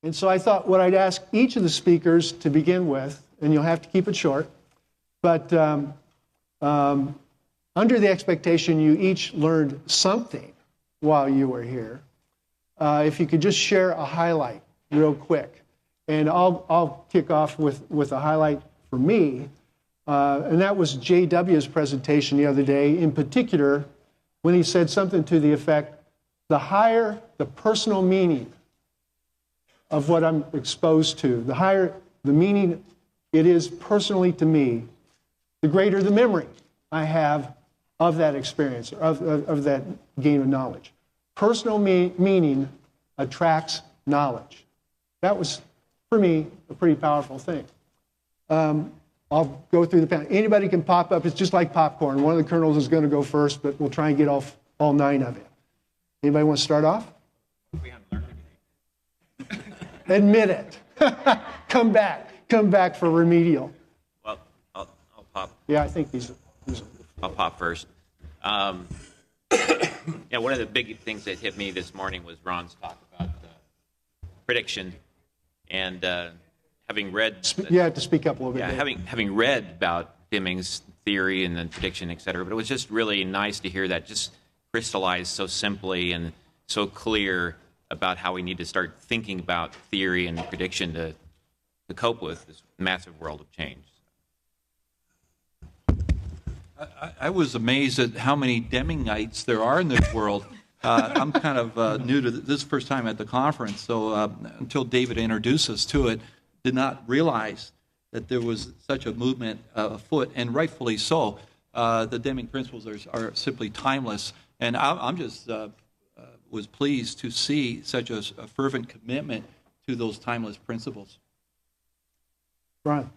And so I thought what I'd ask each of the speakers to begin with, and you'll have to keep it short, but under the expectation you each learned something while you were here, if you could just share a highlight real quick. And I'll kick off with a highlight for me, and that was J.W.'s presentation the other day, in particular when he said something to the effect, the higher the personal meaning of what I'm exposed to, the higher the meaning it is personally to me, the greater the memory I have of that experience, of that gain of knowledge. Personal meaning attracts knowledge. That was, for me, a pretty powerful thing. I'll go through the panel. Anybody can pop up. It's just like popcorn. One of the colonels is going to go first, but we'll try and get all 9 of it. Anybody want to start off? We haven't learned anything. Admit it. Come back for remedial. Well, I'll pop. Yeah, I think these are. I'll pop first. Yeah, one of the big things that hit me this morning was Ron's talk about prediction, and having read. You have to speak up a little bit. Yeah, having read about Deming's theory and then prediction, et cetera, but it was just really nice to hear that just crystallized so simply and so clear about how we need to start thinking about theory and prediction to cope with this massive world of change. I was amazed at how many Demingites there are in this world. I'm kind of new to this first time at the conference, so until David introduced us to it, did not realize that there was such a movement afoot, and rightfully so. The Deming principles are simply timeless, and I'm just was pleased to see such a fervent commitment to those timeless principles. Ron.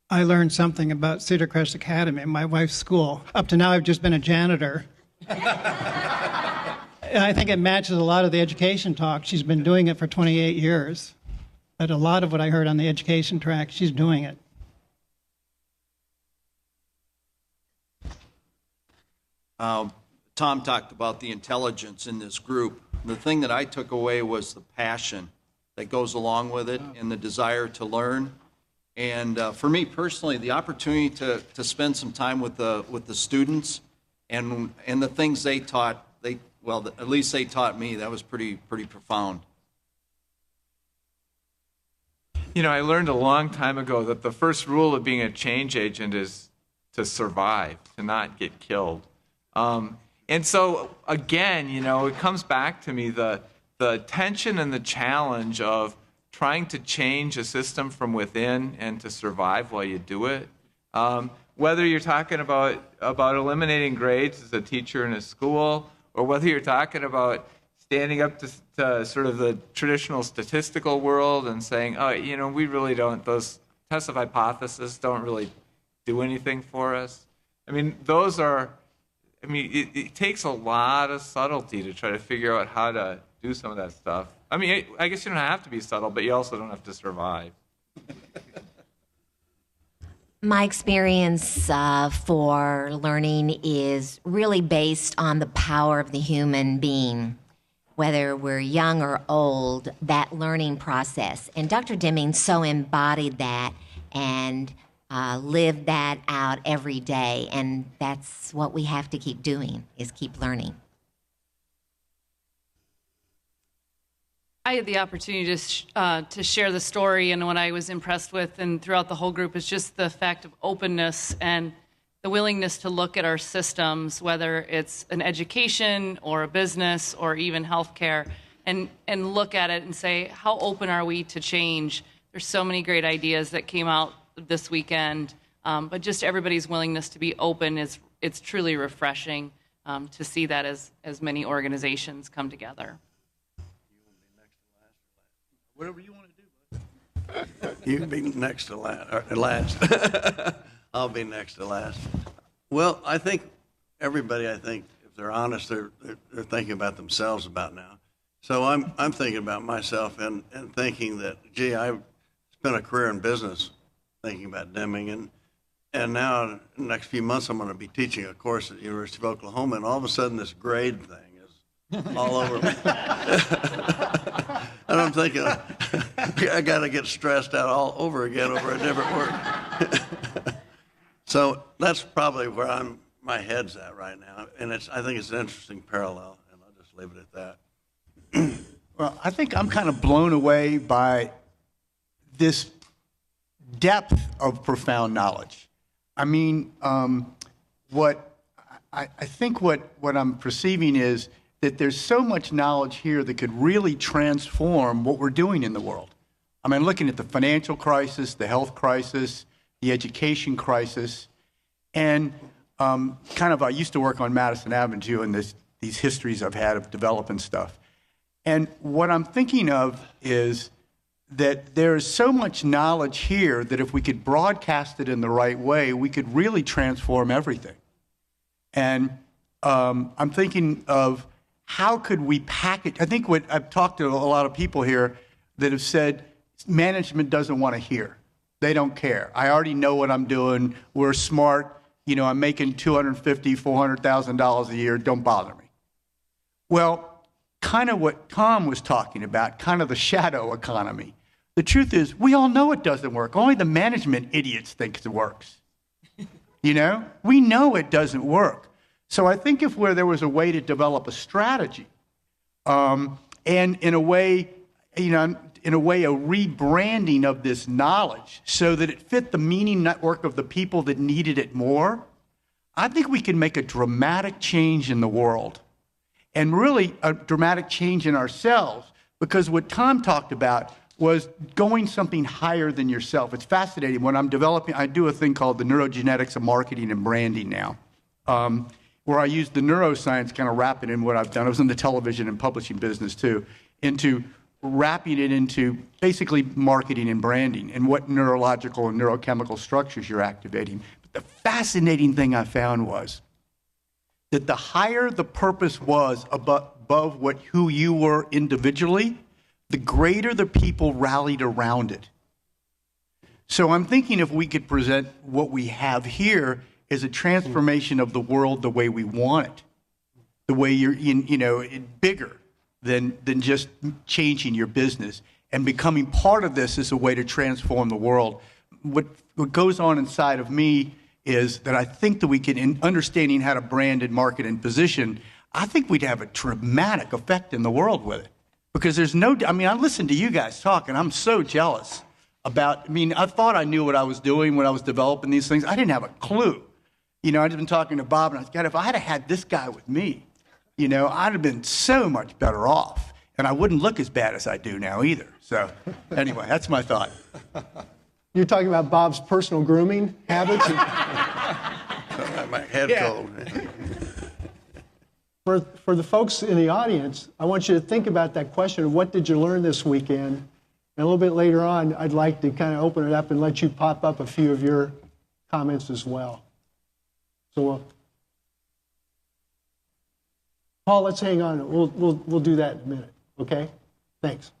I learned something about Cedar Crest Academy, my wife's school. Up to now, I've just been a janitor. And I think it matches a lot of the education talk. She's been doing it for 28 years. But a lot of what I heard on the education track, she's doing it. Tom talked about the intelligence in this group. The thing that I took away was the passion that goes along with it and the desire to learn. And for me personally, the opportunity to spend some time with the students and the things they taught, at least they taught me, that was pretty profound. You know, I learned a long time ago that the first rule of being a change agent is to survive, to not get killed. And so, again, you know, it comes back to me, the tension and the challenge of trying to change a system from within and to survive while you do it. Whether you're talking about eliminating grades as a teacher in a school, or whether you're talking about standing up to sort of the traditional statistical world and saying, oh, you know, we really don't, those tests of hypothesis don't really do anything for us. I mean, those are, I mean, it takes a lot of subtlety to try to figure out how to do some of that stuff. I mean, I guess you don't have to be subtle, but you also don't have to survive. My experience for learning is really based on the power of the human being. Whether we're young or old, that learning process. And Dr. Deming so embodied that and lived that out every day. And that's what we have to keep doing, is keep learning. I had the opportunity to share the story, and what I was impressed with and throughout the whole group is just the fact of openness and the willingness to look at our systems, whether it's an education or a business or even healthcare, and look at it and say, how open are we to change? There's so many great ideas that came out this weekend, but just everybody's willingness to be open it's truly refreshing to see that as many organizations come together. Whatever you want to do, bud. You can be next to last. I'll be next to last. Well, I think everybody, if they're honest, they're thinking about themselves about now. So I'm thinking about myself and thinking that, gee, I've spent a career in business thinking about Deming, and now in the next few months I'm going to be teaching a course at the University of Oklahoma, and all of a sudden this grade thing is all over me. And I'm thinking, I got to get stressed out all over again over a different word. So that's probably where my head's at right now, and I think it's an interesting parallel, and I'll just leave it at that. Well, I think I'm kind of blown away by this depth of profound knowledge. I mean, what I'm perceiving is that there's so much knowledge here that could really transform what we're doing in the world. I mean, looking at the financial crisis, the health crisis, the education crisis, and I used to work on Madison Avenue and these histories I've had of developing stuff. And what I'm thinking of is that there is so much knowledge here that if we could broadcast it in the right way, we could really transform everything. And I'm thinking of how could we package, I think I've talked to a lot of people here that have said management doesn't want to hear. They don't care. I already know what I'm doing. We're smart. I'm making $250,000, $400,000 a year. Don't bother me. Well, kind of what Tom was talking about, kind of the shadow economy. The truth is, we all know it doesn't work. Only the management idiots think it works. We know it doesn't work. So I think if there was a way to develop a strategy, and in a way, a rebranding of this knowledge so that it fit the meaning network of the people that needed it more, I think we can make a dramatic change in the world. And really a dramatic change in ourselves, because what Tom talked about was going something higher than yourself. It's fascinating. When I'm developing, I do a thing called the neurogenetics of marketing and branding now, where I use the neuroscience, kind of wrap it in what I've done. I was in the television and publishing business too, into wrapping it into basically marketing and branding and what neurological and neurochemical structures you're activating. But the fascinating thing I found was that the higher the purpose was above who you were individually, the greater the people rallied around it. So I'm thinking if we could present what we have here as a transformation of the world the way we want it, the way you're bigger than just changing your business, and becoming part of this is a way to transform the world. What goes on inside of me is that I think that we can, in understanding how to brand and market and position, I think we'd have a dramatic effect in the world with it. Because I listen to you guys talk, and I'm so jealous about, I thought I knew what I was doing when I was developing these things. I didn't have a clue. I'd been talking to Bob, and I was, God, if I had this guy with me, I'd have been so much better off. And I wouldn't look as bad as I do now either. So anyway, that's my thought. You're talking about Bob's personal grooming habits? My head cold. For the folks in the audience, I want you to think about that question of what did you learn this weekend? And a little bit later on, I'd like to kind of open it up and let you pop up a few of your comments as well. So, Paul, let's hang on. We'll do that in a minute, okay? Thanks.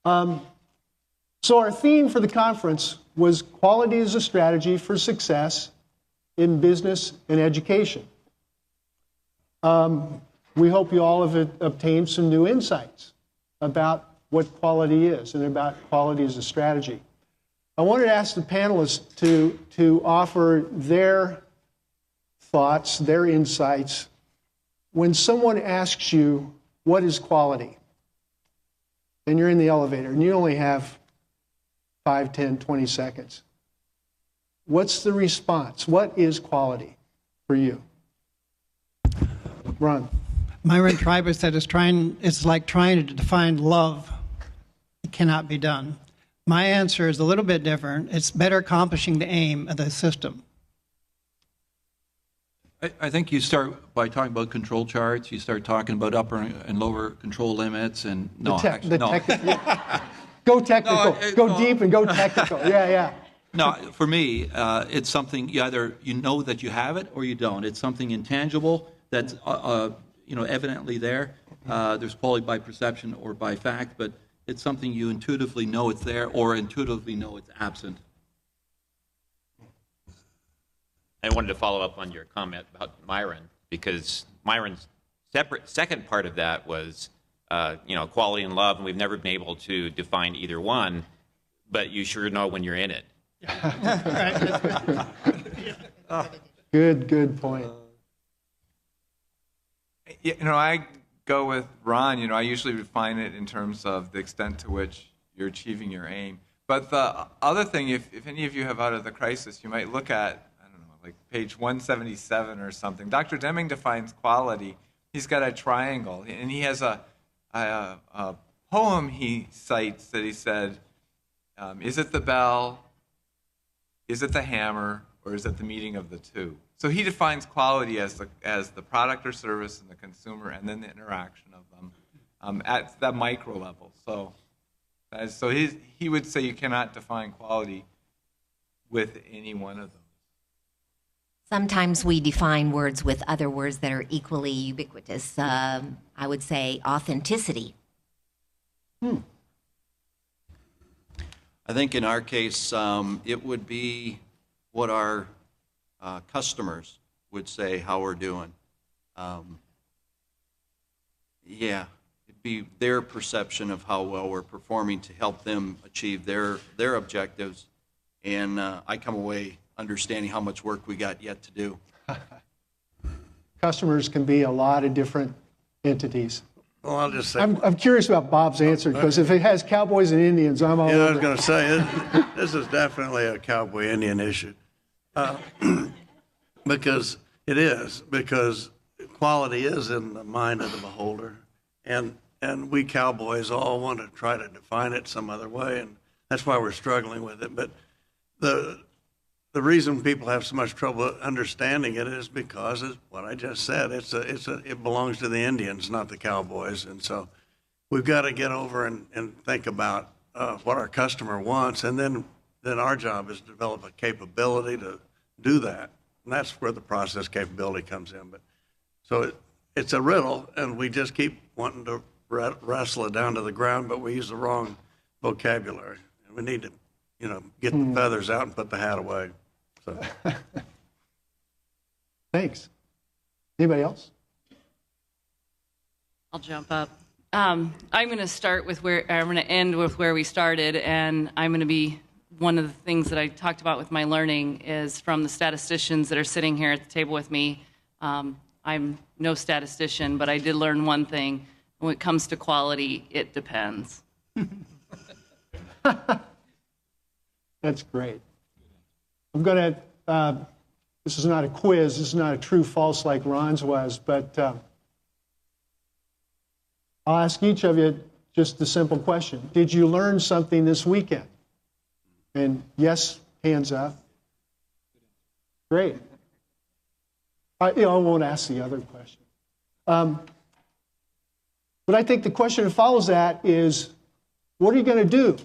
So our theme for the conference was quality as a strategy for success in business and education. We hope you all have obtained some new insights about what quality is and about quality as a strategy. I wanted to ask the panelists to offer their thoughts, their insights. When someone asks you, what is quality? And you're in the elevator and you only have 5, 10, 20 seconds. What's the response? What is quality for you? Ron. Myron Triber said it's like trying to define love. It cannot be done. My answer is a little bit different. It's better accomplishing the aim of the system. I think you start by talking about control charts. You start talking about upper and lower control limits, and Go technical. Go deep and go technical. Yeah. No, for me, it's something either you know that you have it or you don't. It's something intangible that's evidently there. There's quality by perception or by fact, but it's something you intuitively know it's there or intuitively know it's absent. I wanted to follow up on your comment about Myron, because Myron's second part of that was quality and love, and we've never been able to define either one, but you sure know when you're in it. Good point. I go with Ron. I usually define it in terms of the extent to which you're achieving your aim. But the other thing, if any of you have Out of the Crisis, you might look at, I don't know, like page 177 or something. Dr. Deming defines quality. He's got a triangle, and he has a poem he cites that he said, is it the bell, is it the hammer, or is it the meeting of the two? So he defines quality as the product or service and the consumer, and then the interaction of them at that micro level. So he would say you cannot define quality with any one of them. Sometimes we define words with other words that are equally ubiquitous. I would say authenticity. I think in our case, it would be what our customers would say how we're doing. It'd be their perception of how well we're performing to help them achieve their objectives. And I come away understanding how much work we got yet to do. Customers can be a lot of different entities. Well, I'll just say. I'm curious about Bob's answer, because if it has cowboys and Indians, I'm all Yeah, I over was it. going to say, this is definitely a cowboy Indian issue. Because it is, because quality is in the mind of the beholder. And we cowboys all want to try to define it some other way, and that's why we're struggling with it. But the reason people have so much trouble understanding it is because, of what I just said, it belongs to the Indians, not the cowboys. And so we've got to get over and think about what our customer wants, and then our job is to develop a capability to do that. And that's where the process capability comes in. But so it's a riddle, and we just keep wanting to wrestle it down to the ground, but we use the wrong vocabulary. And we need to, get the feathers out and put the hat away. So. Thanks. Anybody else? I'll jump up. I'm going to start with I'm going to end with where we started, and I'm going to be one of the things that I talked about with my learning is from the statisticians that are sitting here at the table with me. I'm no statistician, but I did learn one thing. When it comes to quality, it depends. That's great. I'm going to, this is not a quiz, this is not a true-false like Ron's was, but I'll ask each of you just a simple question. Did you learn something this weekend? And yes, hands up. Great. I won't ask the other question. But I think the question that follows that is, what are you going to do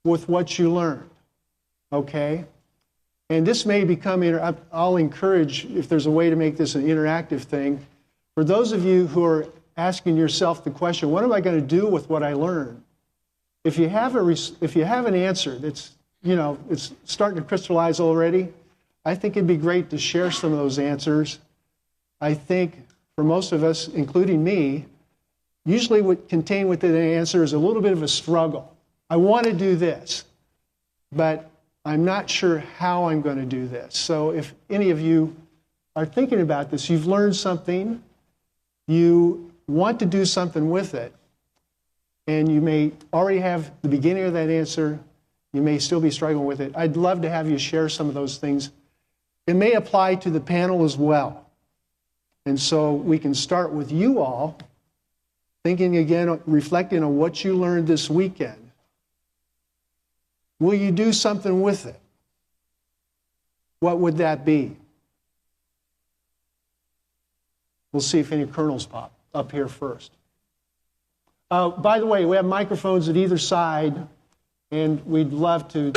with what you learned? Okay? And this may become, I'll encourage, if there's a way to make this an interactive thing, for those of you who are asking yourself the question, what am I going to do with what I learned? If you have an answer that's, it's starting to crystallize already, I think it'd be great to share some of those answers. I think for most of us, including me, usually what contained within an answer is a little bit of a struggle. I want to do this, but I'm not sure how I'm going to do this. So if any of you are thinking about this, you've learned something, you want to do something with it, and you may already have the beginning of that answer, you may still be struggling with it. I'd love to have you share some of those things. It may apply to the panel as well. And so we can start with you all, thinking again, reflecting on what you learned this weekend. Will you do something with it? What would that be? We'll see if any kernels pop up here first. By the way, we have microphones at either side, and we'd love to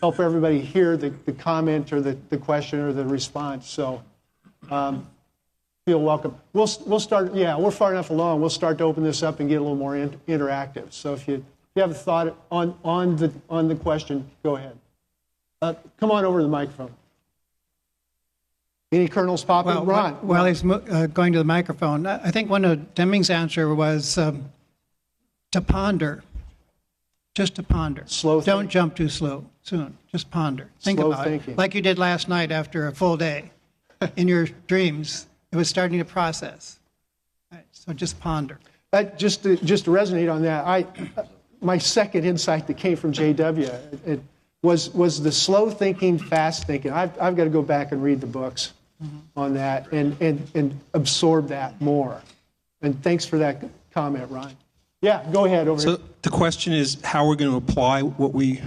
help everybody hear the comment or the question or the response. So feel welcome. We'll start, we're far enough along. We'll start to open this up and get a little more interactive. So if you have a thought on the question, go ahead. Come on over to the microphone. Any kernels popping? Well, Ron? while he's going to the microphone, I think one of Deming's answer was to ponder. Just to ponder. Slow Don't think. jump too soon. Just ponder. Think Slow about thinking. it. Like you did last night after a full day. In your dreams, it was starting to process. Right, so just ponder. Just to resonate on that, my second insight that came from JW was the slow thinking, fast thinking. I've got to go back and read the books on that and absorb that more. And thanks for that comment, Ron. Yeah, go ahead over here. So the question is how we're going to apply what we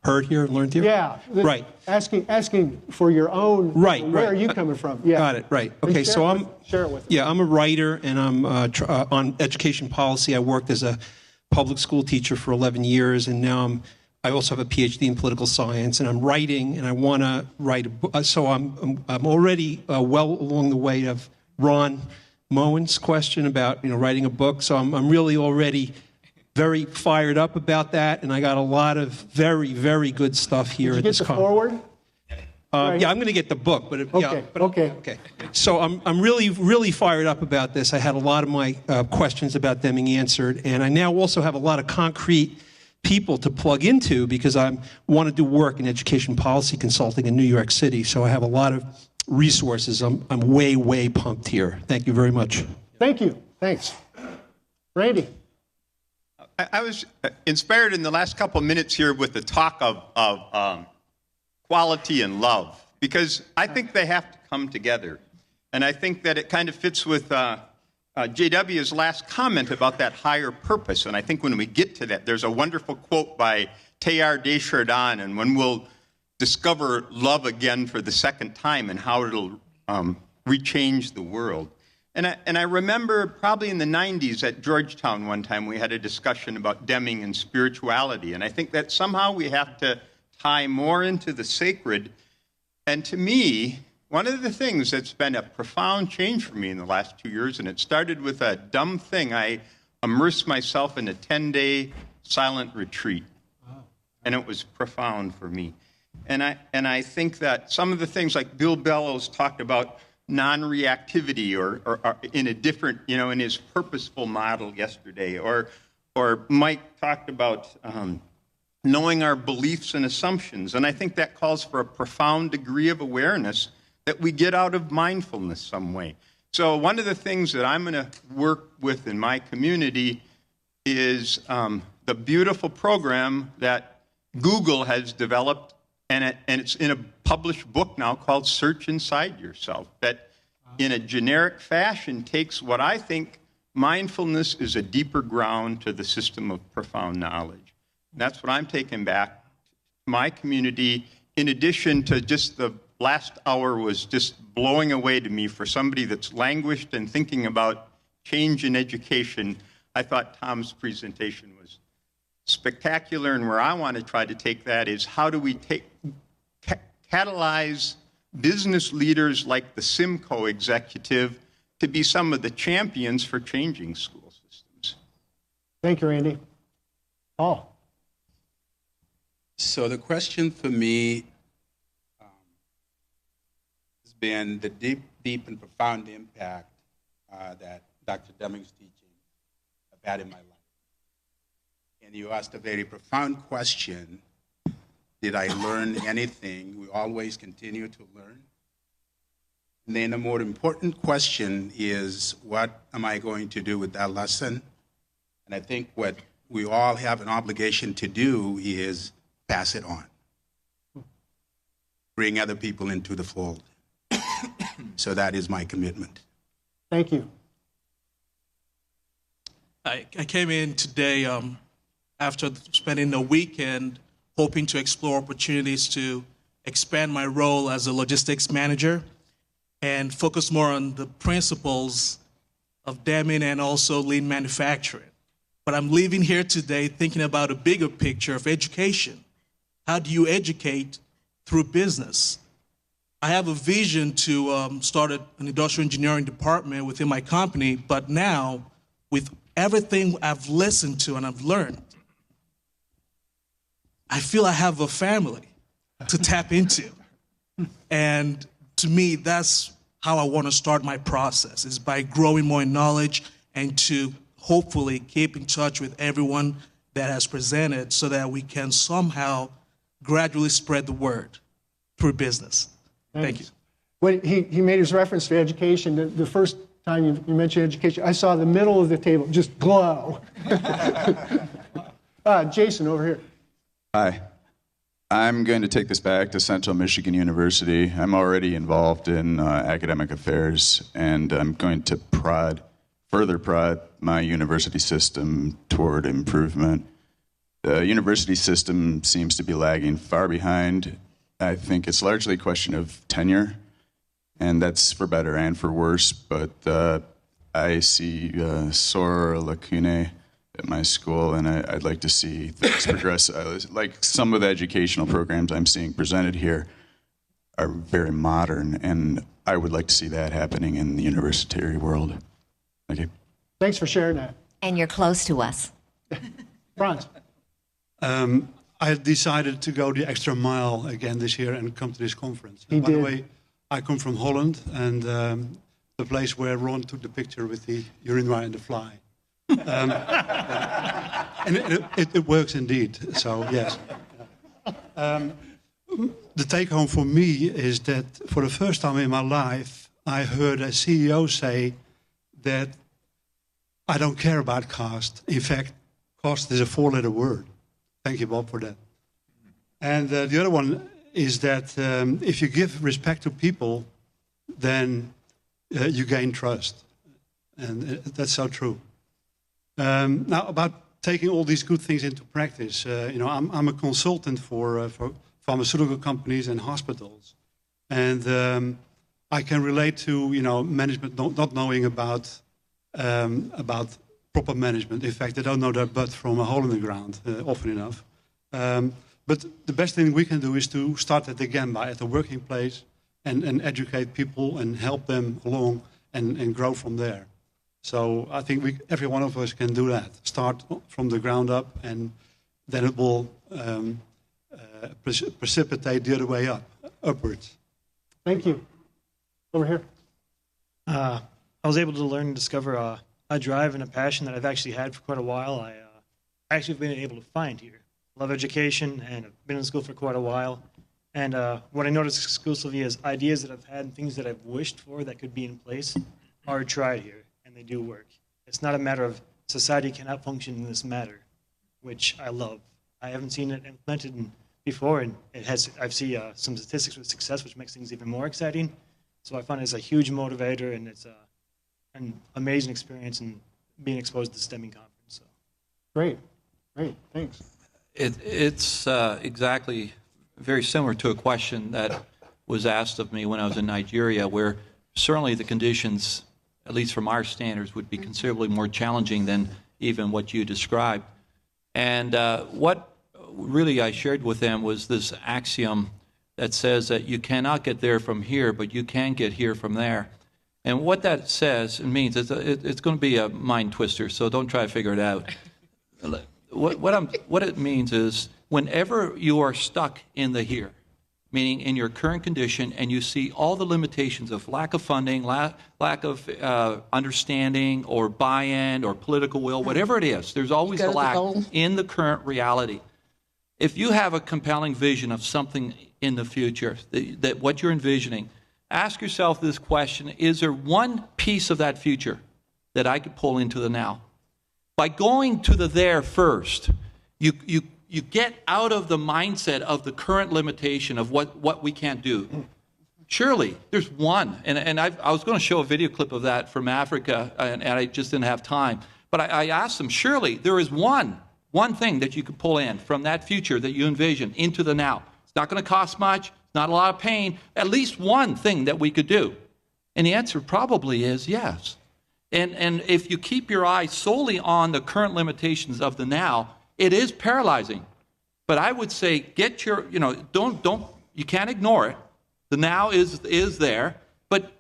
heard here and learned here? Yeah. Right. Asking for your own. Right, Where right. are you coming from? Yeah. Got it, right. And Okay, so share it with us. Yeah, I'm a writer, and I'm on education policy. I worked as a public school teacher for 11 years, and now I also have a PhD in political science, and I'm writing, and I want to write a book. So I'm already well along the way of Ron Moen's question about writing a book. So I'm really already very fired up about that, and I got a lot of very, very good stuff here Did at you this get the conference. forward? Yeah, I'm going to get the book, but Okay. okay. So I'm really, really fired up about this. I had a lot of my questions about Deming answered, and I now also have a lot of concrete people to plug into because I want to do work in education policy consulting in New York City. So I have a lot of resources. I'm way, way pumped here. Thank you very much. Thank you. Thanks. Randy. I was inspired in the last couple of minutes here with the talk of quality and love, because I think they have to come together. And I think that it kind of fits with JW's last comment about that higher purpose. And I think when we get to that, there's a wonderful quote by Teilhard de Chardin, and when we'll discover love again for the second time and how it'll rechange the world. And I remember probably in the 90s at Georgetown one time we had a discussion about Deming and spirituality. And I think that somehow we have to tie more into the sacred. And to me, one of the things that's been a profound change for me in the last 2 years, and it started with a dumb thing. I immersed myself in a 10-day silent retreat. And it was profound for me. And I think that some of the things like Bill Bellows talked about non-reactivity or in a different, in his purposeful model yesterday, or Mike talked about knowing our beliefs and assumptions. And I think that calls for a profound degree of awareness that we get out of mindfulness some way. So one of the things that I'm going to work with in my community is the beautiful program that Google has developed, and it's in a published book now called Search Inside Yourself, that in a generic fashion takes what I think mindfulness is a deeper ground to the system of profound knowledge. And that's what I'm taking back to my community, in addition to just the last hour was just blowing away to me for somebody that's languished and thinking about change in education. I thought Tom's presentation was spectacular, and where I want to try to take that is how do we catalyze business leaders like the Simcoe executive to be some of the champions for changing school systems. Thank you, Randy. Paul. So the question for me has been the deep and profound impact that Dr. Deming's teaching have had in my life. And you asked a very profound question. Did I learn anything? We always continue to learn. And then a more important question is, what am I going to do with that lesson? And I think what we all have an obligation to do is pass it on. Bring other people into the fold. So that is my commitment. Thank you. I came in today after spending a weekend hoping to explore opportunities to expand my role as a logistics manager and focus more on the principles of Deming and also lean manufacturing. But I'm leaving here today thinking about a bigger picture of education. How do you educate through business? I have a vision to start an industrial engineering department within my company, but now with everything I've listened to and I've learned, I feel I have a family to tap into. And to me, that's how I want to start my process, is by growing more in knowledge and to hopefully keep in touch with everyone that has presented so that we can somehow gradually spread the word through business. Thank you. When he made his reference to education, the first time you mentioned education, I saw the middle of the table just glow. Jason, over here. Hi. I'm going to take this back to Central Michigan University. I'm already involved in academic affairs, and I'm going to further prod my university system toward improvement. The university system seems to be lagging far behind. I think it's largely a question of tenure, and that's for better and for worse, but I see sore lacunae at my school, and I'd like to see things progress. Like some of the educational programs I'm seeing presented here are very modern, and I would like to see that happening in the university world. Thank you. Thanks for sharing that. And you're close to us. Franz. I decided to go the extra mile again this year and come to this conference. He By the did. way, I come from Holland, and the place where Ron took the picture with the urine and the fly. And it works indeed, so yes. The take home for me is that for the first time in my life, I heard a CEO say that I don't care about cost. In fact, cost is a 4-letter word. Thank you, Bob, for that. And the other one is that if you give respect to people, then you gain trust. And that's so true. Now, about taking all these good things into practice, I'm a consultant for pharmaceutical companies and hospitals. And I can relate to, management not knowing about proper management. In fact, they don't know their butt from a hole in the ground often enough. But the best thing we can do is to start that again at the working place and educate people and help them along and grow from there. So I think every one of us can do that. Start from the ground up, and then it will precipitate the other way upwards. Thank you. Over here. I was able to learn and discover a drive and a passion that I've actually had for quite a while. I actually have been able to find here. I love education, and I've been in school for quite a while. And what I noticed exclusively is ideas that I've had and things that I've wished for that could be in place are tried here, and they do work. It's not a matter of society cannot function in this matter, which I love. I haven't seen it implemented before, and I've seen some statistics with success, which makes things even more exciting. So I find it's a huge motivator, and it's an amazing experience in being exposed to this Deming Conference. So. Great, thanks. It's exactly very similar to a question that was asked of me when I was in Nigeria, where certainly the conditions, at least from our standards, would be considerably more challenging than even what you described. And what really I shared with them was this axiom that says that you cannot get there from here, but you can get here from there. And what that says and means, it's going to be a mind twister, so don't try to figure it out. What it means is whenever you are stuck in the here, meaning in your current condition, and you see all the limitations of lack of funding, lack of understanding or buy-in or political will, whatever it is, there's always a lack in the current reality. If you have a compelling vision of something in the future, that what you're envisioning, ask yourself this question: is there one piece of that future that I could pull into the now? By going to the there first, you get out of the mindset of the current limitation of what we can't do. Surely, there's one, and I was going to show a video clip of that from Africa, and I just didn't have time. But I asked them, surely there is one thing that you could pull in from that future that you envision into the now. It's not going to cost much, not a lot of pain, at least one thing that we could do. And the answer probably is yes. And if you keep your eyes solely on the current limitations of the now, it is paralyzing. But I would say get your, you can't ignore it. The now is there, but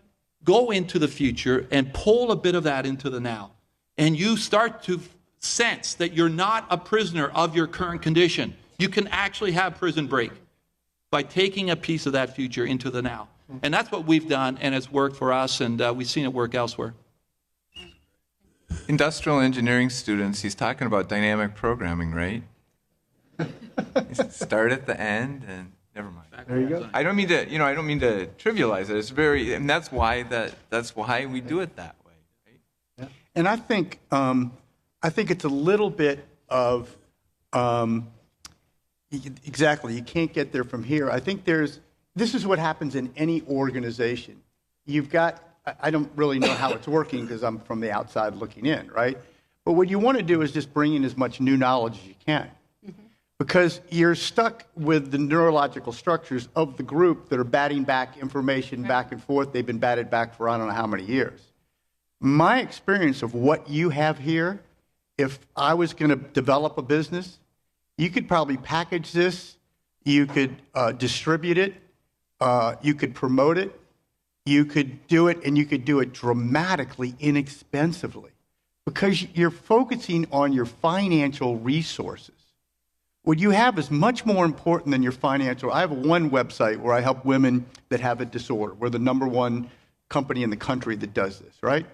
go into the future and pull a bit of that into the now. And you start to sense that you're not a prisoner of your current condition. You can actually have prison break by taking a piece of that future into the now. And that's what we've done, and it's worked for us, and we've seen it work elsewhere. Industrial engineering students, he's talking about dynamic programming, right? Start at the end and never mind. There you go. I don't mean to, I don't mean to trivialize it. It's very, and that's why we do it that way. Right? And I think it's a little bit of exactly. You can't get there from here. I think this is what happens in any organization. You've got. I don't really know how it's working because I'm from the outside looking in, right? But what you want to do is just bring in as much new knowledge as you can. Because you're stuck with the neurological structures of the group that are batting back information back and forth. They've been batted back for I don't know how many years. My experience of what you have here, if I was going to develop a business, you could probably package this, you could distribute it, you could promote it, you could do it, and you could do it dramatically inexpensively because you're focusing on your financial resources. What you have is much more important than your financial. I have one website where I help women that have a disorder. We're the #1 company in the country that does this, right?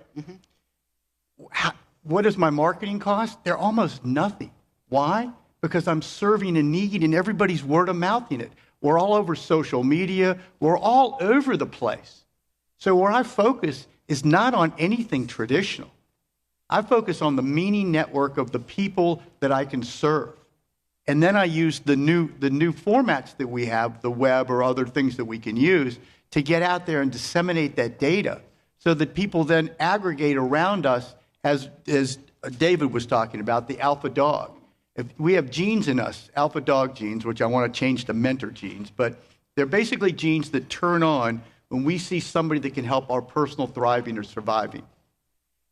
What does my marketing cost? They're almost nothing. Why? Because I'm serving a need and everybody's word of mouthing it. We're all over social media. We're all over the place. So where I focus is not on anything traditional. I focus on the meaning network of the people that I can serve. And then I use the new formats that we have, the web or other things that we can use, to get out there and disseminate that data so that people then aggregate around us, as David was talking about, the alpha dog. If we have genes in us, alpha dog genes, which I want to change to mentor genes, but they're basically genes that turn on when we see somebody that can help our personal thriving or surviving.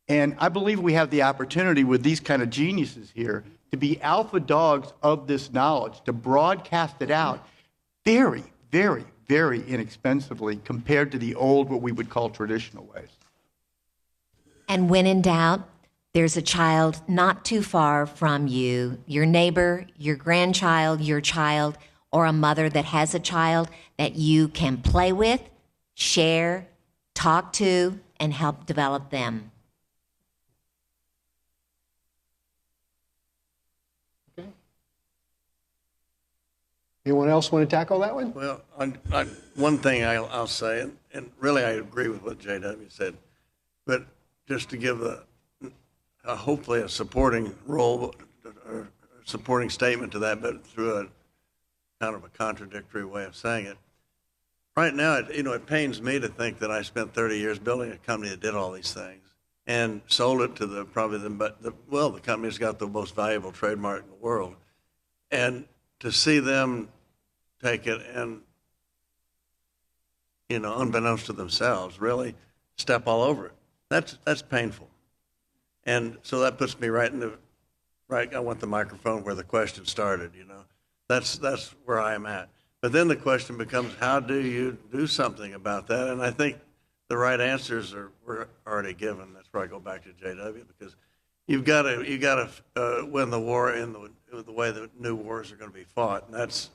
And I believe we have the opportunity with these kind of geniuses here to be alpha dogs of this knowledge, to broadcast it out very, very, very inexpensively compared to the old, what we would call traditional ways. And when in doubt, there's a child not too far from you, your neighbor, your grandchild, your child, or a mother that has a child that you can play with, share, talk to, and help develop them. Okay. Anyone else want to tackle that one? Well, one thing I'll say, and really I agree with what JW said, but just to give hopefully a supporting role, or supporting statement to that, but through a kind of a contradictory way of saying it. Right now, it pains me to think that I spent 30 years building a company that did all these things and sold it to the company that's got the most valuable trademark in the world. And to see them take it and, unbeknownst to themselves, really step all over it. That's painful. And so that puts me right, I want the microphone where the question started, That's where I am at. But then the question becomes, how do you do something about that? And I think the right answers were already given. That's where I go back to JW, because you got to win the war in the way that new wars are going to be fought. And that's,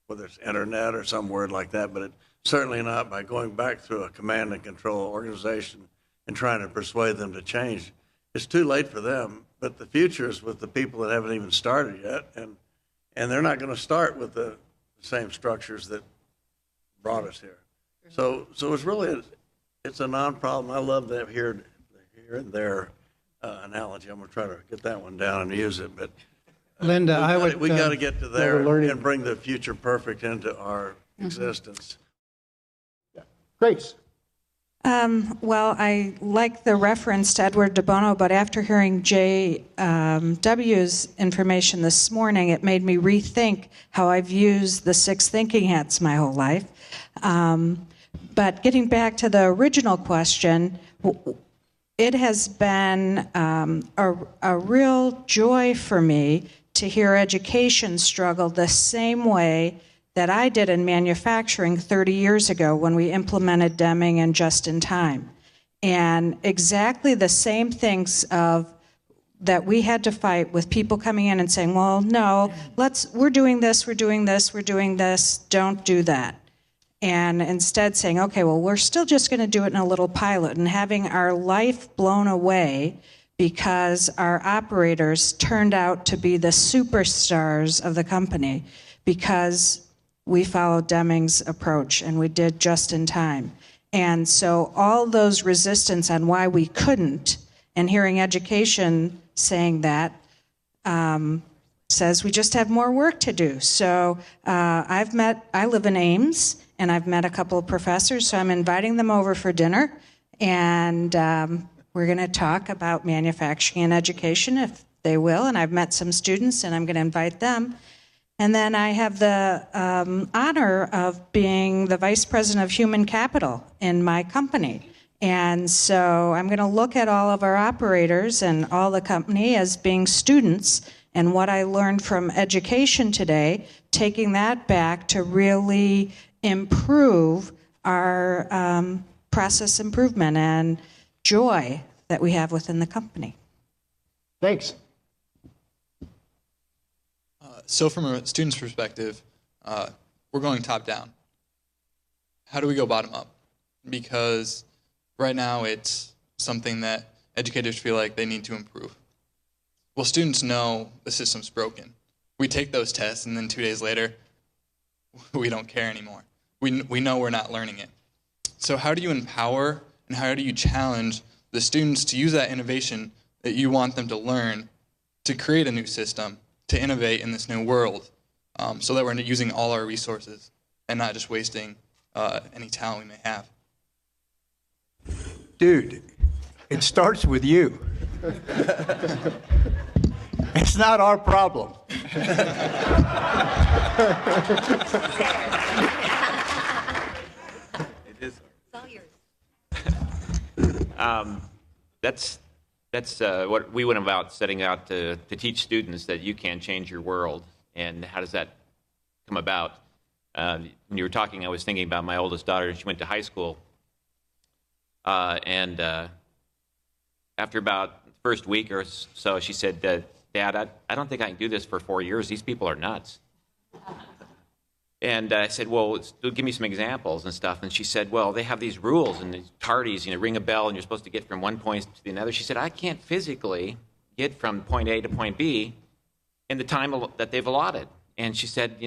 whether it's internet or some word like that, but it's certainly not by going back through a command and control organization and trying to persuade them to change. It's too late for them, but the future is with the people that haven't even started yet, and they're not going to start with the same structures that brought us here. So it's a non-problem. I love that here and there analogy. I'm going to try to get that one down and use it, but Linda, we got to get to there and bring the future perfect into our existence. Yeah. Grace. Well, I like the reference to Edward de Bono, but after hearing JW's information this morning, it made me rethink how I've used the 6 thinking hats my whole life. But getting back to the original question, it has been a real joy for me to hear education struggle the same way that I did in manufacturing 30 years ago when we implemented Deming and just in time. And exactly the same things that we had to fight with people coming in and saying, well, no, we're doing this, don't do that. And instead saying, okay, well, we're still just going to do it in a little pilot, and having our life blown away because our operators turned out to be the superstars of the company because we followed Deming's approach and we did just in time. And so all those resistance on why we couldn't, and hearing education saying that, says we just have more work to do. So I live in Ames, and I've met a couple of professors, so I'm inviting them over for dinner, and we're going to talk about manufacturing and education if they will, and I've met some students, and I'm going to invite them. And then I have the honor of being the Vice President of Human Capital in my company. And so I'm going to look at all of our operators and all the company as being students, and what I learned from education today, taking that back to really improve our process improvement and joy that we have within the company. Thanks. So from a student's perspective, we're going top down. How do we go bottom up? Because right now it's something that educators feel like they need to improve. Well, students know the system's broken. We take those tests, and then 2 days later, we don't care anymore. We know we're not learning it. So how do you empower and how do you challenge the students to use that innovation that you want them to learn to create a new system, to innovate in this new world, so that we're using all our resources and not just wasting any talent we may have? Dude, it starts with you. It's not our problem. It is. That's what we went about setting out to teach students, that you can change your world. And how does that come about? When you were talking, I was thinking about my oldest daughter. She went to high school. And after about the first week or so, she said, Dad, I don't think I can do this for 4 years. These people are nuts. And I said, well, give me some examples and stuff. And she said, well, they have these rules and these tardies, ring a bell and you're supposed to get from one point to another. She said, I can't physically get from point A to point B in the time that they've allotted. And she said,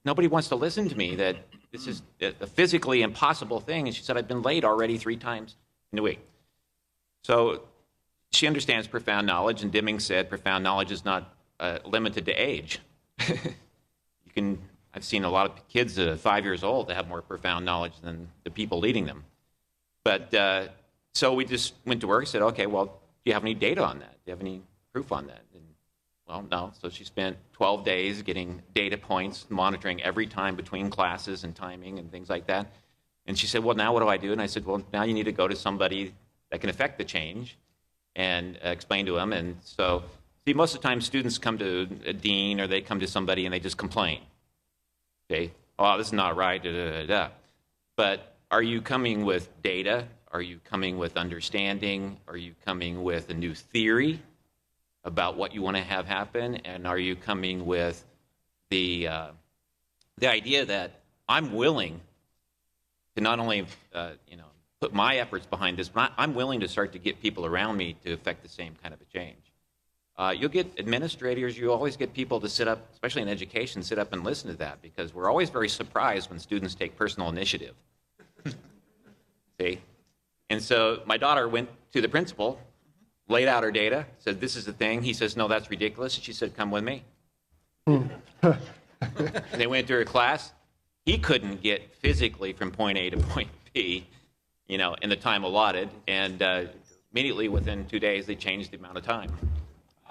nobody wants to listen to me, that this is a physically impossible thing. And she said, I've been late already 3 times in a week. So she understands profound knowledge, and Deming said profound knowledge is not limited to age. I've seen a lot of kids 5 years old that have more profound knowledge than the people leading them. But so we just went to work and said, okay, well, do you have any data on that? Do you have any proof on that? And, well, no. So she spent 12 days getting data points, monitoring every time between classes and timing and things like that. And she said, well, now what do I do? And I said, well, now you need to go to somebody that can affect the change and explain to them. And so, see, most of the time students come to a dean or they come to somebody and they just complain. Okay, oh, this is not right, da, da, da, da. But are you coming with data? Are you coming with understanding? Are you coming with a new theory about what you want to have happen? And are you coming with the idea that I'm willing to not only put my efforts behind this, but I'm willing to start to get people around me to affect the same kind of a change? You'll get administrators, you always get people to sit up, especially in education, sit up and listen to that, because we're always very surprised when students take personal initiative. See? And so my daughter went to the principal, laid out her data, said, this is the thing. He says, no, that's ridiculous. And she said, come with me. And they went to her class. He couldn't get physically from point A to point B, in the time allotted. And immediately within 2 days, they changed the amount of time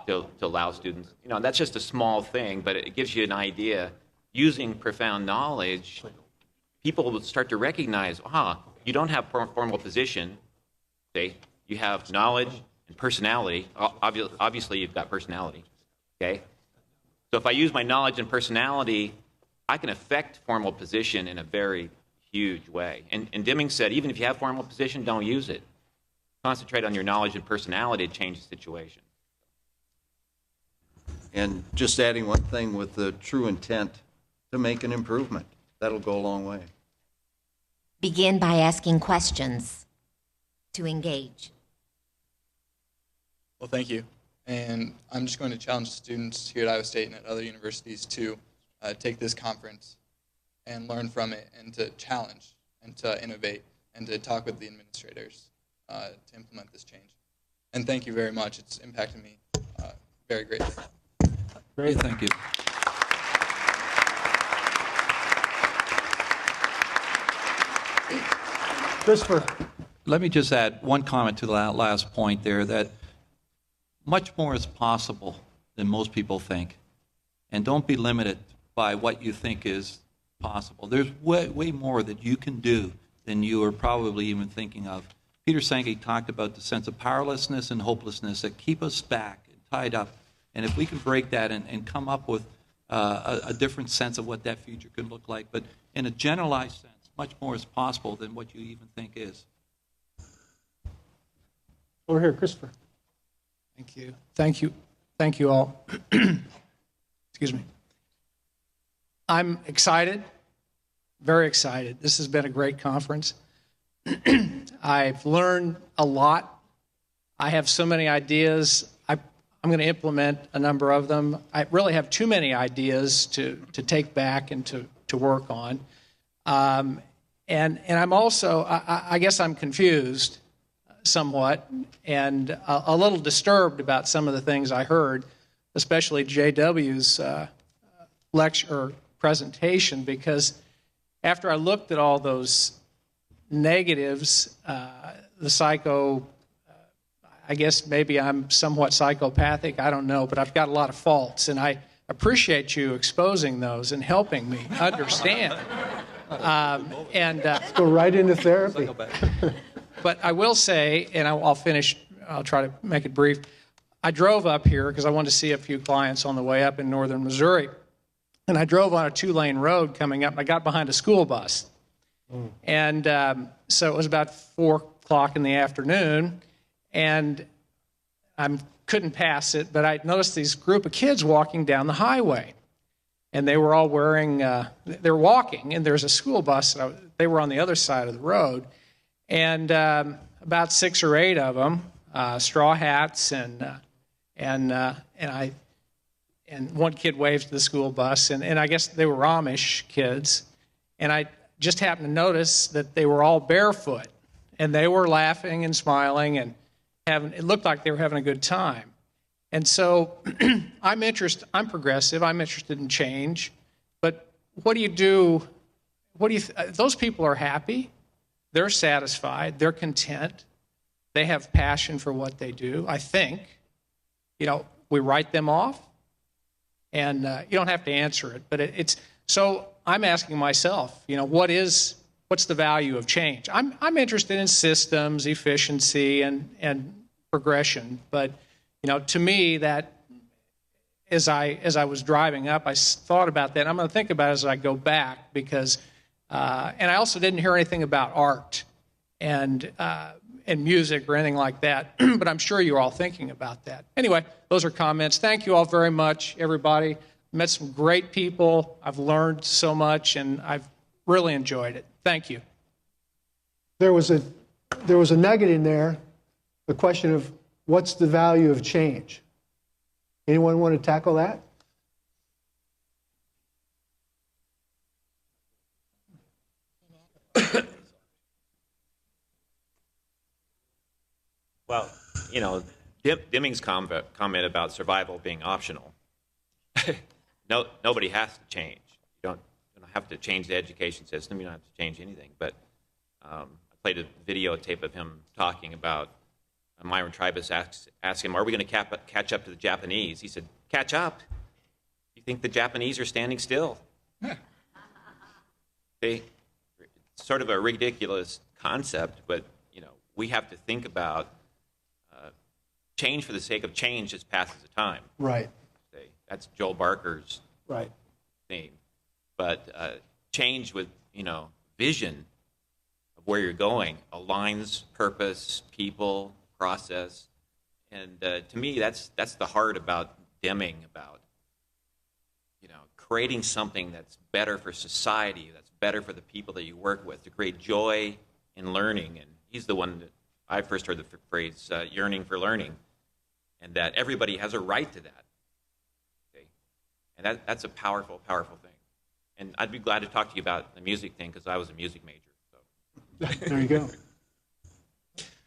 to allow students. That's just a small thing, but it gives you an idea. Using profound knowledge, people will start to recognize, you don't have formal position. Okay? You have knowledge and personality. Obviously, you've got personality. Okay? So if I use my knowledge and personality, I can affect formal position in a very huge way. And Deming said, even if you have formal position, don't use it. Concentrate on your knowledge and personality to change the situation. And just adding one thing, with the true intent to make an improvement. That'll go a long way. begin by asking questions to engage. Well, thank you. And I'm just going to challenge students here at Iowa State and at other universities to take this conference and learn from it, and to challenge and to innovate and to talk with the administrators to implement this change. And thank you very much. It's impacted me very greatly. Great, thank you. Christopher. Let me just add one comment to that last point there, that much more is possible than most people think. And don't be limited by what you think is possible. There's way more that you can do than you are probably even thinking of. Peter Senge talked about the sense of powerlessness and hopelessness that keep us back and tied up. And if we can break that and come up with a different sense of what that future could look like, but in a generalized sense, much more is possible than what you even think is. Over here, Christopher. Thank you. Thank you. Thank you all. Excuse me. I'm excited, very excited. This has been a great conference. I've learned a lot. I have so many ideas. I'm going to implement a number of them. I really have too many ideas to take back and to work on. And I'm also, I guess I'm confused somewhat and a little disturbed about some of the things I heard, especially J.W.'s lecture or presentation, because after I looked at all those negatives, the psycho, I guess maybe I'm somewhat psychopathic, I don't know, but I've got a lot of faults, and I appreciate you exposing those and helping me understand. Let's go right into therapy. But I will say, and I'll finish, I'll try to make it brief. I drove up here because I wanted to see a few clients on the way up in northern Missouri. And I drove on a 2-lane road coming up, and I got behind a school bus. And so it was about 4 o'clock in the afternoon, and I couldn't pass it, but I noticed these group of kids walking down the highway. And they were all wearing, they're walking, and there's a school bus. They were on the other side of the road. And about 6 or 8 of them, straw hats, and one kid waved to the school bus, and I guess they were Amish kids. And I just happened to notice that they were all barefoot, and they were laughing and smiling, and it looked like they were having a good time. And so I'm progressive, I'm interested in change, but what do you do? Those people are happy, they're satisfied, they're content, they have passion for what they do, I think. We write them off, and you don't have to answer it, but it's, so I'm asking myself, what's the value of change? I'm interested in systems, efficiency, and progression, but to me, that as I was driving up, I thought about that. I'm going to think about it as I go back, because, and I also didn't hear anything about art and music or anything like that, but I'm sure you're all thinking about that. Anyway, those are comments. Thank you all very much, everybody. Met some great people. I've learned so much, and I've really enjoyed it. Thank you. There was a nugget in there, the question of what's the value of change? Anyone want to tackle that? Well, Deming's comment about survival being optional. Nobody has to change. You don't have to change the education system. You don't have to change anything. But I played a videotape of him talking about Myron Tribus asked him, "Are we going to catch up to the Japanese?" He said, "Catch up? You think the Japanese are standing still?" It's sort of a ridiculous concept, but we have to think about change for the sake of change just passes the time. Right. That's Joel Barker's right theme. But change with vision of where you're going aligns purpose, people, process, and to me that's the heart about Deming, about creating something that's better for society, that's better for the people that you work with, to create joy in learning. And he's the one that I first heard the phrase yearning for learning, and that everybody has a right to that. Okay? And that's a powerful, powerful thing. And I'd be glad to talk to you about the music thing, because I was a music major. So. There you go.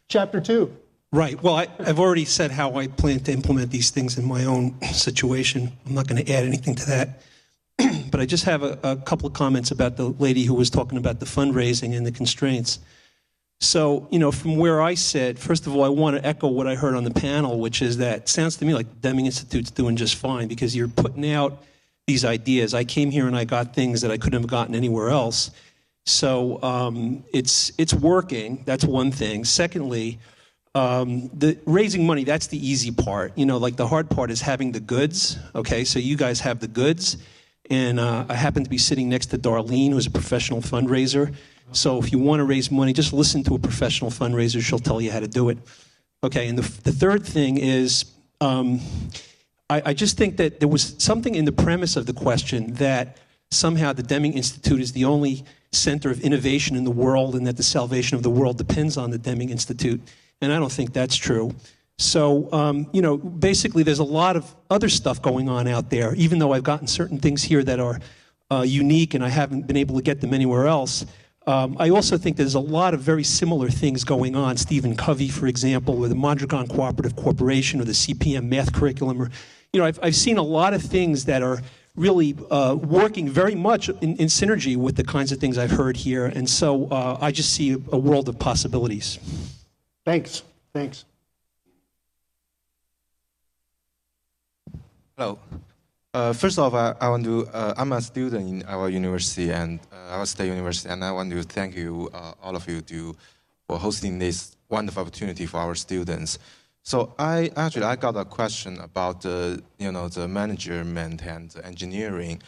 Chapter 2. Right. Well, I've already said how I plan to implement these things in my own situation. I'm not going to add anything to that. But I just have a couple of comments about the lady who was talking about the fundraising and the constraints. So, from where I sit, first of all, I want to echo what I heard on the panel, which is that it sounds to me like the Deming Institute's doing just fine, because you're putting out these ideas. I came here and I got things that I couldn't have gotten anywhere else. So it's working. That's one thing. Secondly, the raising money, that's the easy part. Like the hard part is having the goods. Okay, so you guys have the goods. And I happen to be sitting next to Darlene, who's a professional fundraiser. So if you want to raise money, just listen to a professional fundraiser. She'll tell you how to do it. Okay, and the third thing is, I just think that there was something in the premise of the question that somehow the Deming Institute is the only center of innovation in the world, and that the salvation of the world depends on the Deming Institute. And I don't think that's true. So, basically there's a lot of other stuff going on out there, even though I've gotten certain things here that are unique and I haven't been able to get them anywhere else. I also think there's a lot of very similar things going on. Stephen Covey, for example, with the Mondragon Cooperative Corporation or the CPM math curriculum. Or, I've seen a lot of things that are really working very much in synergy with the kinds of things I've heard here. And so I just see a world of possibilities. Thanks. Thanks. Hello. First of all, I want to, I'm a student in our university, and our state university, and I want to thank you, all of you, for hosting this wonderful opportunity for our students. So I got a question about the management and the engineering.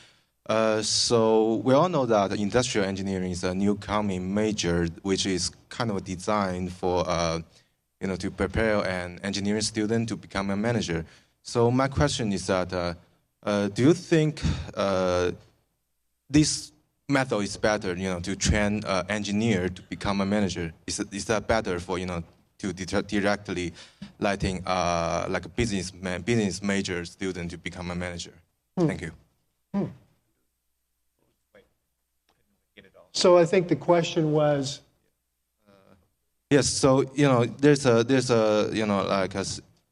So we all know that industrial engineering is a new coming major, which is kind of designed for, to prepare an engineering student to become a manager. So my question is that, do you think this method is better, to train an engineer to become a manager? Is that better for, to directly letting like a business major student to become a manager? Thank you. So I think the question was. Yes. So there's a like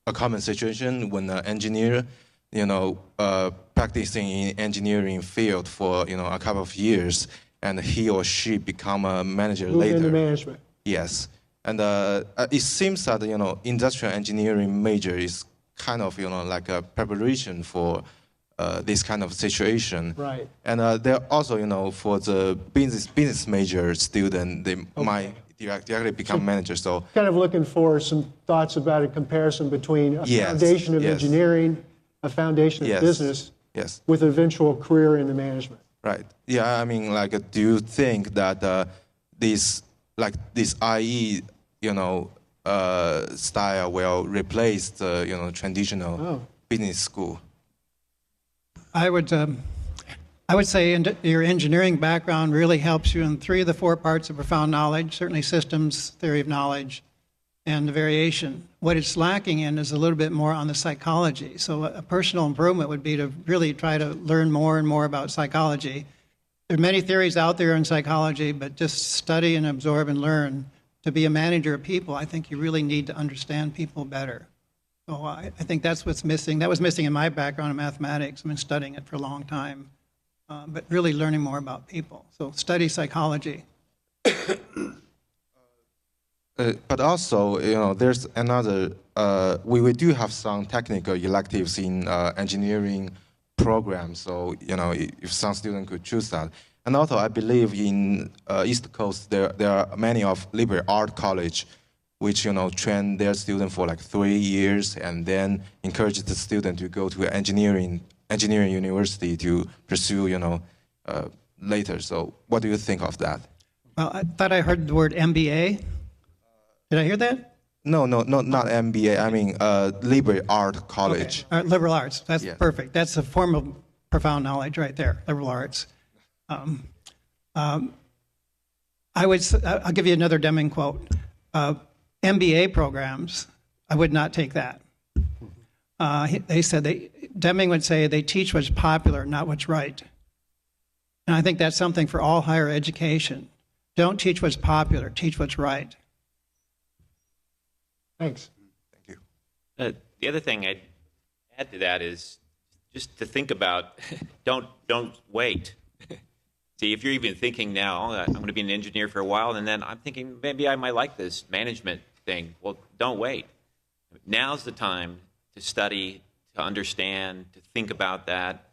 a common situation when an engineer, practicing in engineering field for a couple of years, and he or she become a manager later. Into management. Yes, and it seems that industrial engineering major is kind of like a preparation for this kind of situation. Right. And there also for the business major student, they might directly become managers. So kind of looking for some thoughts about a comparison between a foundation of engineering, a foundation of business, with eventual career in the management. Right. Yeah. I mean, do you think that this IE, style will replace the traditional business school? I would say your engineering background really helps you in 3 of the 4 parts of profound knowledge, certainly systems, theory of knowledge, and the variation. What it's lacking in is a little bit more on the psychology. So a personal improvement would be to really try to learn more and more about psychology. There are many theories out there in psychology, but just study and absorb and learn. To be a manager of people, I think you really need to understand people better. So I think that's what's missing. That was missing in my background in mathematics. I've been studying it for a long time. But really learning more about people. So study psychology. But also, there's another, we do have some technical electives in engineering programs. So, if some student could choose that. And also, I believe in East Coast, there are many of liberal art college, which, train their student for like 3 years and then encourage the student to go to engineering university to pursue, later. So what do you think of that? Well, I thought I heard the word M.B.A. Did I hear that? No, not M.B.A. I mean, liberal art college. Okay. Liberal arts. That's perfect. That's a form of profound knowledge right there, liberal arts. I'll give you another Deming quote. M.B.A. programs, I would not take that. They said Deming would say they teach what's popular, not what's right. And I think that's something for all higher education. Don't teach what's popular, teach what's right. Thanks. Thank you. The other thing I'd add to that is just to think about, don't wait. See, if you're even thinking now, I'm going to be an engineer for a while, and then I'm thinking maybe I might like this management thing. Well, don't wait. Now's the time to study, to understand, to think about that.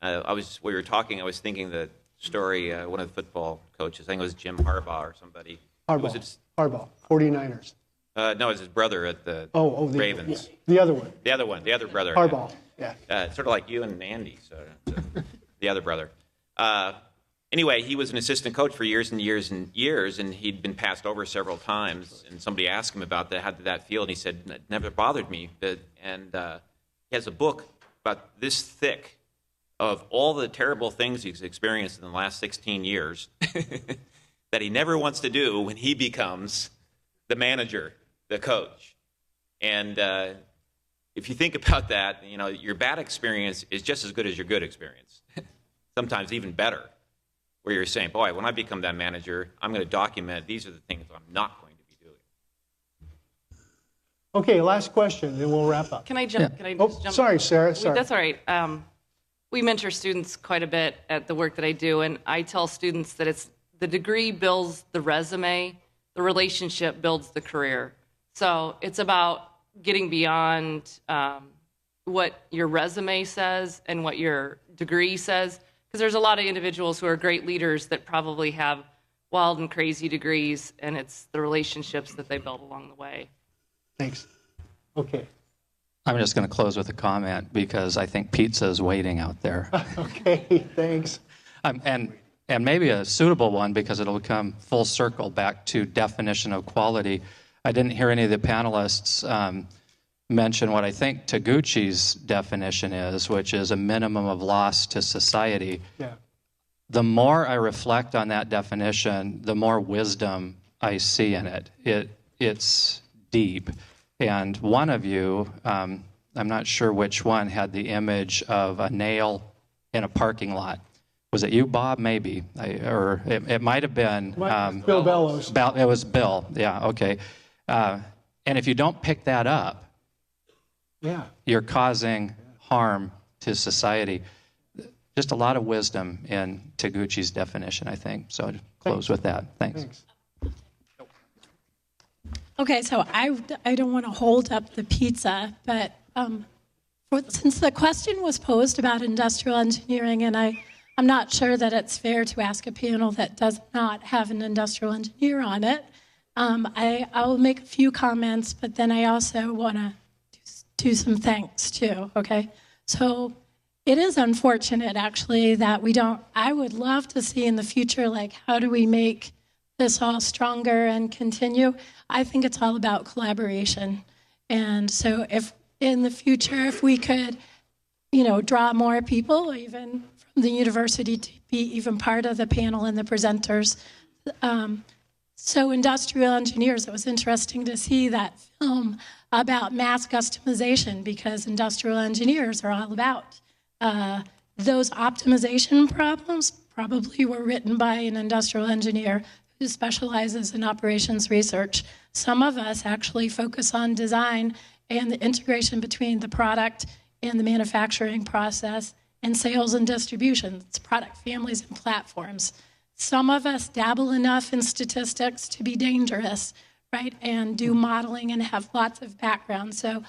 We were talking, I was thinking the story, one of the football coaches, I think it was Jim Harbaugh or somebody. Harbaugh, 49ers. No, it was his brother at the Ravens. Yeah, the other one. The other brother. Harbaugh, yeah. Sort of like you and Andy, so the other brother. Anyway, he was an assistant coach for years and years and years, and he'd been passed over several times, and somebody asked him about that, how did that feel, and he said, it never bothered me. And he has a book about this thick of all the terrible things he's experienced in the last 16 years that he never wants to do when he becomes the manager, the coach. And if you think about that, your bad experience is just as good as your good experience, sometimes even better, where you're saying, boy, when I become that manager, I'm going to document these are the things I'm not going to be doing. Okay, last question, then we'll wrap up. Can I jump? Can I Oh, just jump? sorry, Sarah. Sorry. That's all right. We mentor students quite a bit at the work that I do, and I tell students that it's the degree builds the resume, the relationship builds the career. So it's about getting beyond what your resume says and what your degree says, because there's a lot of individuals who are great leaders that probably have wild and crazy degrees, and it's the relationships that they build along the way. Thanks. Okay. I'm just going to close with a comment because I think pizza is waiting out there. Okay, thanks. And maybe a suitable one because it'll come full circle back to definition of quality. I didn't hear any of the panelists mention what I think Taguchi's definition is, which is a minimum of loss to society. Yeah. The more I reflect on that definition, the more wisdom I see in it. It's deep. And one of you, I'm not sure which one, had the image of a nail in a parking lot. Was it you, Bob? Maybe. Or it might have been... Bill Bellows. It was Bill, yeah, okay. And if you don't pick that up, you're causing harm to society. Just a lot of wisdom in Taguchi's definition, I think. So I'd close with that. Thanks. Okay, so I don't want to hold up the pizza, but since the question was posed about industrial engineering, and I'm not sure that it's fair to ask a panel that does not have an industrial engineer on it, I'll make a few comments, but then I also want to do some thanks too, okay? So it is unfortunate, actually, that I would love to see in the future, like, how do we make this all stronger and continue? I think it's all about collaboration. And so if in the future, if we could, draw more people, even from the university, to be even part of the panel and the presenters. So industrial engineers, it was interesting to see that film about mass customization, because industrial engineers are all about those optimization problems probably were written by an industrial engineer who specializes in operations research. Some of us actually focus on design and the integration between the product and the manufacturing process and sales and distribution. It's product families and platforms. Some of us dabble enough in statistics to be dangerous, right, and do modeling and have lots of background. So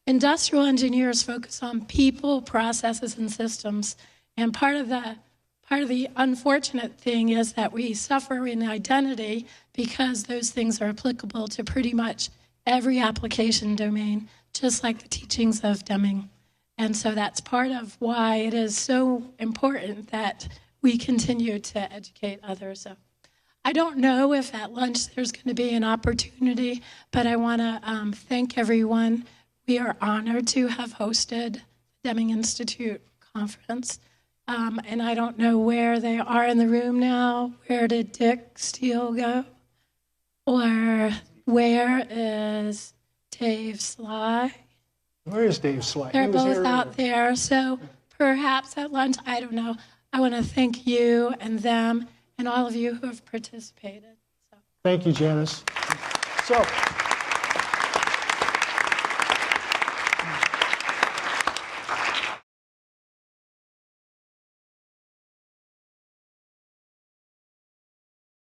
industrial engineers focus on people, processes, and systems. And part of the unfortunate thing is that we suffer in identity because those things are applicable to pretty much every application domain, just like the teachings of Deming. And so that's part of why it is so important that we continue to educate others. So I don't know if at lunch there's going to be an opportunity, but I want to thank everyone. We are honored to have hosted the Deming Institute Conference. And I don't know where they are in the room now. Where did Dick Steele go? Or where is Dave Sly? Where is Dave Sly? They're both out there. So perhaps at lunch, I don't know. I want to thank you and them and all of you who have participated. Thank you, Janice. So.